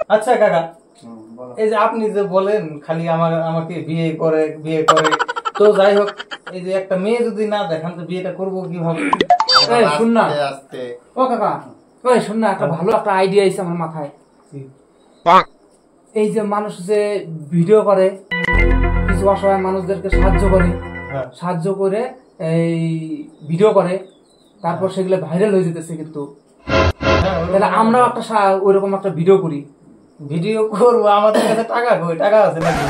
আচ্ছা কাকা, এই যে আপনি যে বলেন খালি আমাকে বিয়ে করে তো যাই হোক, এই যে একটা মেয়ে যদি না দেখান তো বিয়েটা করবো কিভাবে? শুন না ও কাকা, ওই শুন না, একটা ভালো একটা আইডিয়া আছে আমার মাথায়। এই যে মানুষ যে ভিডিও করে, কিছু অসহায় মানুষদেরকে সাহায্য করে এই ভিডিও করে, তারপর সেগুলো ভাইরাল হয়ে যেতেছে, কিন্তু তাহলে আমরাও একটা ওইরকম একটা ভিডিও করি। ভিডিও করবো, আমাদের কাছে টাকা আছে নাকি?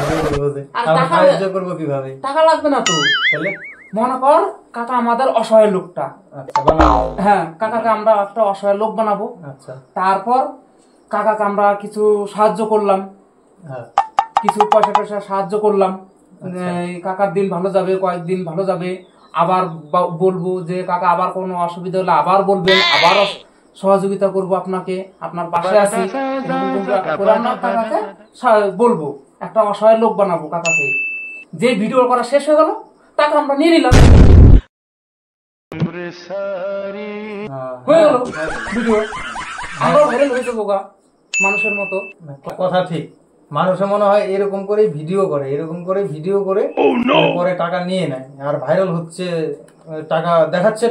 সাহায্য করবো কিভাবে? টাকা লাগবে না তো। তাহলে মনে কর কাকা আমাদের অসহায় লোকটা, হ্যাঁ কাকাকে আমরা একটা অসহায় লোক বানাবো। আচ্ছা, তারপর কাকাকে আমরা কিছু সাহায্য করলাম, কিছু পয়সা সাহায্য করলাম, কাকার দিন ভালো যাবে, কয়েকদিন ভালো যাবে, আবার বলবো যে কাকা আবার কোনো অসুবিধা হলে আবার বলবেন, আবার সহযোগিতা করব আপনাকে, আপনার পাশে আছি, কাকাকে বলবো, একটা অসহায় লোক বানাবো কাকাকে। যে ভিডিও করা শেষ হয়ে গেল তাকে আমরা নিয়ে নিলাম, হয়ে গেল ভিডিও, আমরাও ভাইরাল হয়ে যাবো মানুষের মতো। কথা ঠিক, মানুষে মনে হয় এরকম করে ভিডিও করে পরে টাকা নিয়ে নেয় আর ভাইরাল হচ্ছে, টাকা দেখাচ্ছে,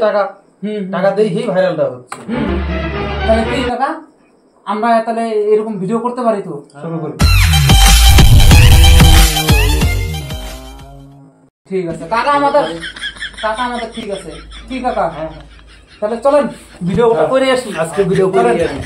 টাকা দেখেই ভাইরালটা হচ্ছে। তাহলে কি কাকা, আমরা তাহলে এরকম ভিডিও করতে পারি তো? শুরু করি। ঠিক আছে কাকা, আমাদের ঠিক আছে। কি কাকা, তাহলে চলেন ভিডিওটা করে আসি। আজকে ভিডিও করে আসি।